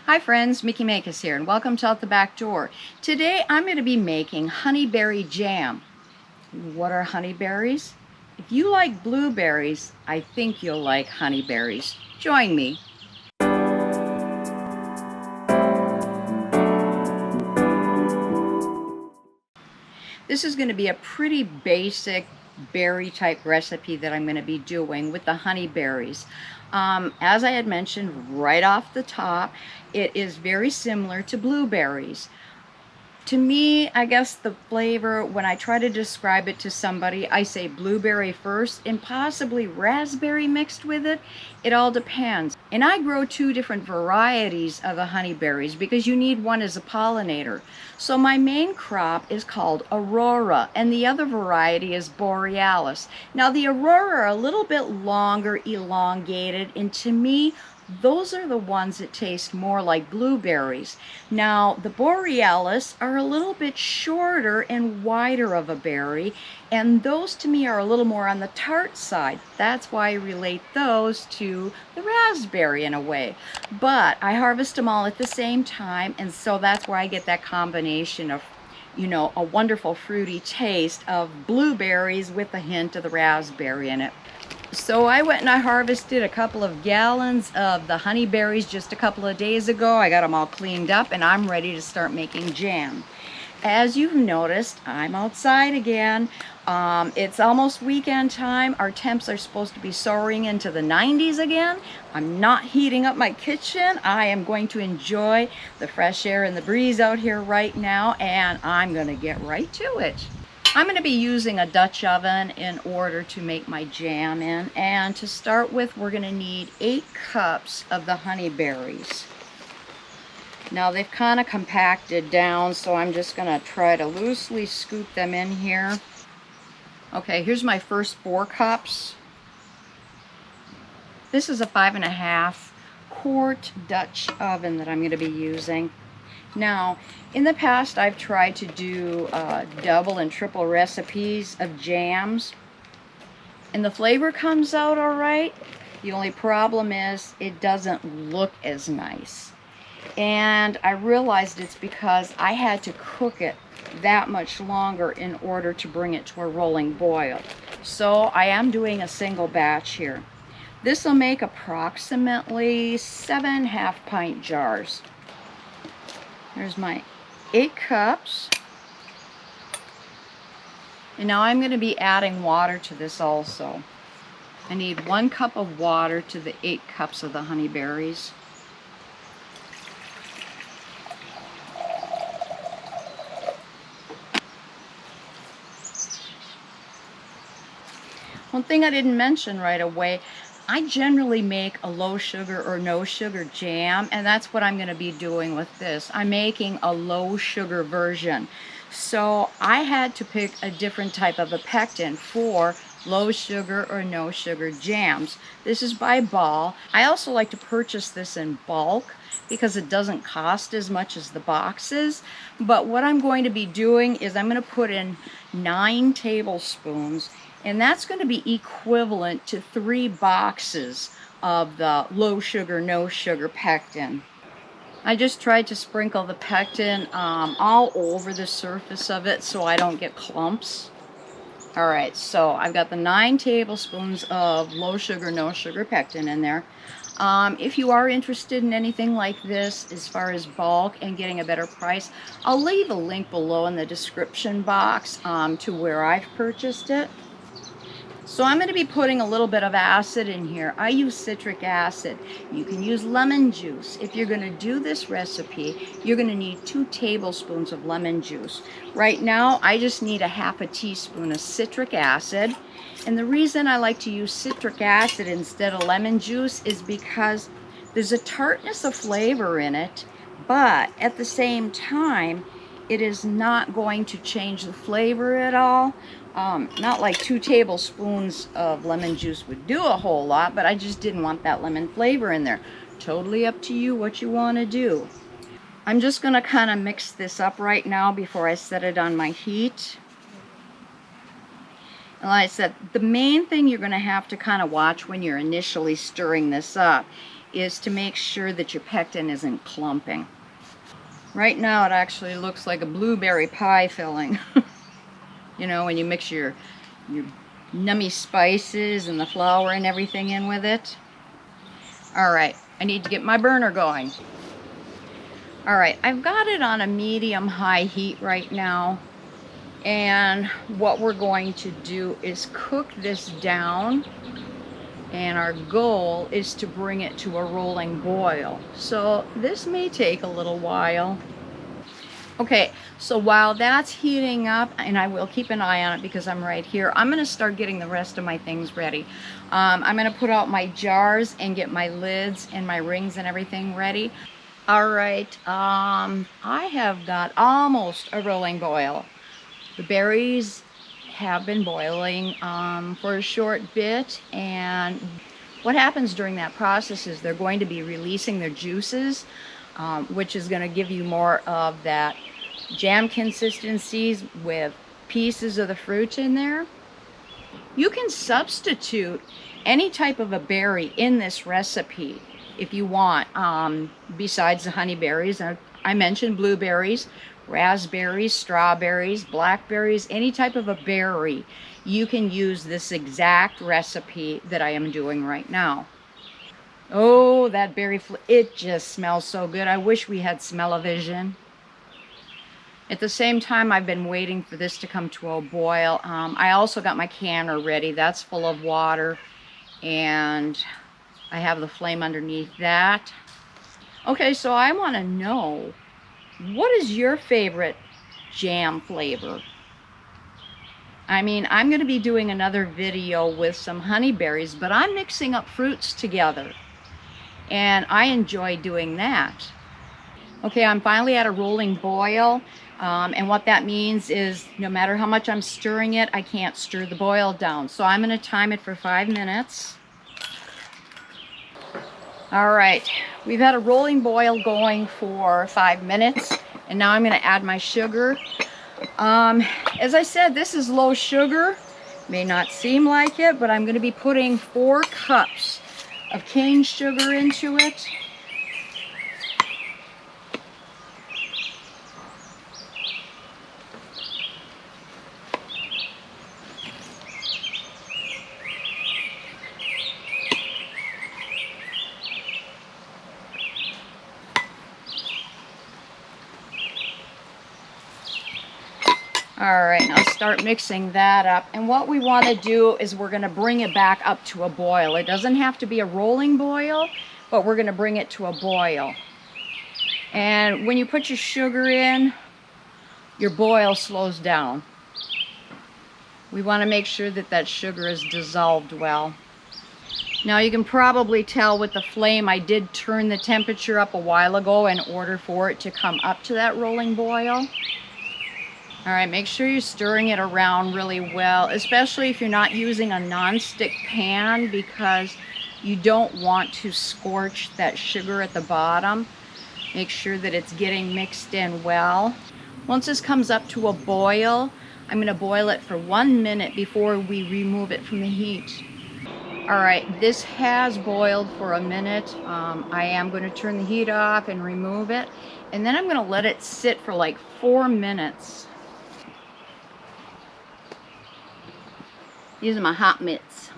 Hi friends, Mickey Makis here and welcome to Out the Back Door. Today I'm going to be making honeyberry jam. What are honeyberries? If you like blueberries, I think you'll like honeyberries. Join me. This is going to be a pretty basic berry type recipe that I'm going to be doing with the honeyberries. As I had mentioned right off the top, it is very similar to blueberries. To me, I guess the flavor, when I try to describe it to somebody, I say blueberry first and possibly raspberry mixed with it. It all depends. And I grow two different varieties of the honeyberries because you need one as a pollinator. So my main crop is called Aurora and the other variety is Borealis. Now the Aurora are a little bit longer, elongated, and to me, those are the ones that taste more like blueberries. Now, the Borealis are a little bit shorter and wider of a berry, and those to me are a little more on the tart side. That's why I relate those to the raspberry in a way. But I harvest them all at the same time, and so that's where I get that combination of, you know, a wonderful fruity taste of blueberries with a hint of the raspberry in it. So I went and I harvested a couple of gallons of the honeyberries just a couple of days ago. I got them all cleaned up and I'm ready to start making jam. As you've noticed, I'm outside again. It's almost weekend time. Our temps are supposed to be soaring into the 90s again. I'm not heating up my kitchen. I am going to enjoy the fresh air and the breeze out here right now, and I'm going to get right to it. I'm going to be using a Dutch oven in order to make my jam in, and to start with we're going to need 8 cups of the honeyberries. Now they've kind of compacted down, so I'm just going to try to loosely scoop them in here. Okay, here's my first 4 cups. This is a 5.5 quart Dutch oven that I'm going to be using. Now, in the past, I've tried to do double and triple recipes of jams, and the flavor comes out all right. The only problem is it doesn't look as nice. And I realized it's because I had to cook it that much longer in order to bring it to a rolling boil. So I am doing a single batch here. This will make approximately 7 half-pint jars. There's my 8 cups. And now I'm going to be adding water to this also. I need 1 cup of water to the 8 cups of the honeyberries. One thing I didn't mention right away, I generally make a low sugar or no sugar jam, and that's what I'm going to be doing with this. I'm making a low sugar version. So I had to pick a different type of a pectin for low sugar or no sugar jams. This is by Ball. I also like to purchase this in bulk because it doesn't cost as much as the boxes. But what I'm going to be doing is I'm going to put in 9 tablespoons, and that's going to be equivalent to 3 boxes of the low sugar, no sugar pectin. I just tried to sprinkle the pectin all over the surface of it so I don't get clumps. Alright, so I've got the 9 tablespoons of low sugar, no sugar pectin in there. If you are interested in anything like this as far as bulk and getting a better price, I'll leave a link below in the description box to where I've purchased it. So I'm going to be putting a little bit of acid in here. I use citric acid. You can use lemon juice. If you're going to do this recipe, you're going to need 2 tablespoons of lemon juice. Right now, I just need a half a teaspoon of citric acid. And the reason I like to use citric acid instead of lemon juice is because there's a tartness of flavor in it, but at the same time, it is not going to change the flavor at all. Not like 2 tablespoons of lemon juice would do a whole lot, but I just didn't want that lemon flavor in there. Totally up to you what you want to do. I'm just going to kind of mix this up right now before I set it on my heat. And like I said, the main thing you're going to have to kind of watch when you're initially stirring this up is to make sure that your pectin isn't clumping. Right now it actually looks like a blueberry pie filling. You know, when you mix your nummy spices and the flour and everything in with it. Alright, I need to get my burner going. Alright, I've got it on a medium-high heat right now. And what we're going to do is cook this down. And our goal is to bring it to a rolling boil. So this may take a little while. Okay, so while that's heating up, and I will keep an eye on it because I'm right here, I'm going to start getting the rest of my things ready. I'm going to put out my jars and get my lids and my rings and everything ready. Alright, I have got almost a rolling boil. The berries have been boiling for a short bit, and what happens during that process is they're going to be releasing their juices, which is going to give you more of that jam consistencies with pieces of the fruit in there. You can substitute any type of a berry in this recipe if you want, besides the honeyberries. I mentioned blueberries, raspberries, strawberries, blackberries, any type of a berry. You can use this exact recipe that I am doing right now. Oh, that berry, it just smells so good. I wish we had smell-o-vision. At the same time, I've been waiting for this to come to a boil. I also got my canner ready. That's full of water, and I have the flame underneath that. Okay, so I want to know, what is your favorite jam flavor? I mean, I'm going to be doing another video with some honeyberries, but I'm mixing up fruits together, and I enjoy doing that. Okay, I'm finally at a rolling boil, and what that means is no matter how much I'm stirring it, I can't stir the boil down. So I'm going to time it for 5 minutes. Alright, we've had a rolling boil going for 5 minutes, and now I'm going to add my sugar. As I said, this is low sugar. May not seem like it, but I'm going to be putting 4 cups of cane sugar into it. Alright, now start mixing that up. And what we want to do is we're going to bring it back up to a boil. It doesn't have to be a rolling boil, but we're going to bring it to a boil. And when you put your sugar in, your boil slows down. We want to make sure that that sugar is dissolved well. Now you can probably tell with the flame, I did turn the temperature up a while ago in order for it to come up to that rolling boil. Alright, make sure you're stirring it around really well, especially if you're not using a non-stick pan, because you don't want to scorch that sugar at the bottom. Make sure that it's getting mixed in well. Once this comes up to a boil, I'm going to boil it for 1 minute before we remove it from the heat. Alright, this has boiled for a minute. I am going to turn the heat off and remove it, and then I'm going to let it sit for like 4 minutes. These are my hot mitts.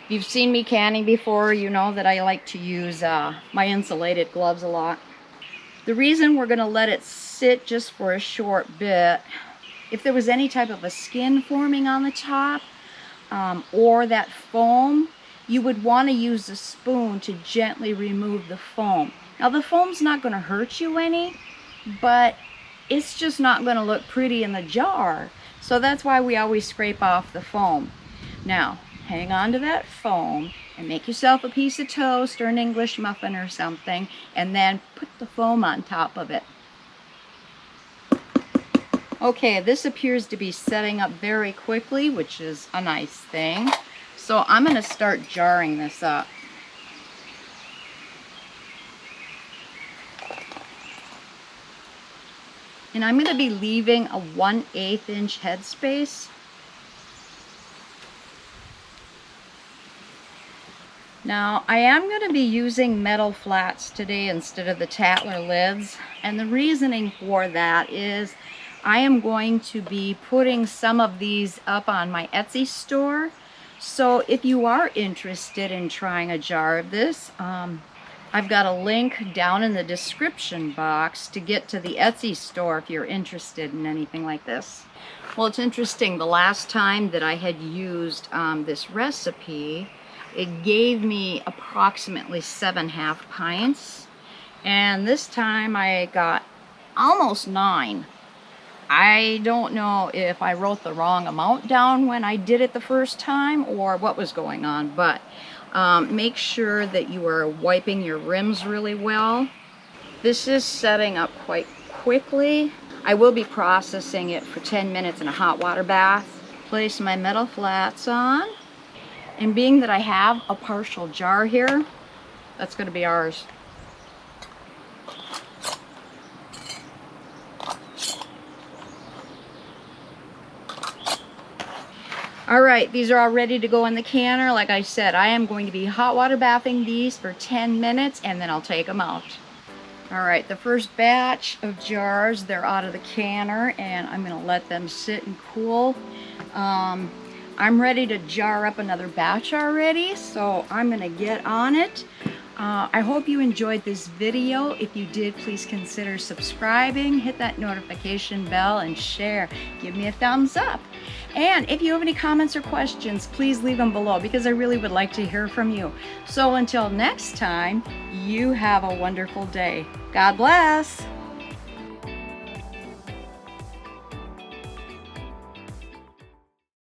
If you've seen me canning before, you know that I like to use my insulated gloves a lot. The reason we're going to let it sit just for a short bit, if there was any type of a skin forming on the top, or that foam, you would want to use a spoon to gently remove the foam. Now the foam's not going to hurt you any, but it's just not going to look pretty in the jar. So that's why we always scrape off the foam. Now, hang on to that foam and make yourself a piece of toast or an English muffin or something, and then put the foam on top of it. Okay, this appears to be setting up very quickly, which is a nice thing. So I'm going to start jarring this up. And I'm going to be leaving a 1/8 inch headspace. Now, I am going to be using metal flats today instead of the Tatler lids, and the reasoning for that is I am going to be putting some of these up on my Etsy store. So if you are interested in trying a jar of this, I've got a link down in the description box to get to the Etsy store if you're interested in anything like this. Well, it's interesting, the last time that I had used this recipe, it gave me approximately 7.5 pints, and this time I got almost 9. I don't know if I wrote the wrong amount down when I did it the first time or what was going on, but make sure that you are wiping your rims really well. This is setting up quite quickly. I will be processing it for 10 minutes in a hot water bath. Place my metal flats on. And being that I have a partial jar here, that's going to be ours. Alright, these are all ready to go in the canner. Like I said, I am going to be hot water bathing these for 10 minutes and then I'll take them out. Alright, the first batch of jars, they're out of the canner and I'm going to let them sit and cool. I'm ready to jar up another batch already, so I'm going to get on it. I hope you enjoyed this video. If you did, please consider subscribing, hit that notification bell, and share. Give me a thumbs up. And if you have any comments or questions, please leave them below because I really would like to hear from you. So until next time, you have a wonderful day. God bless.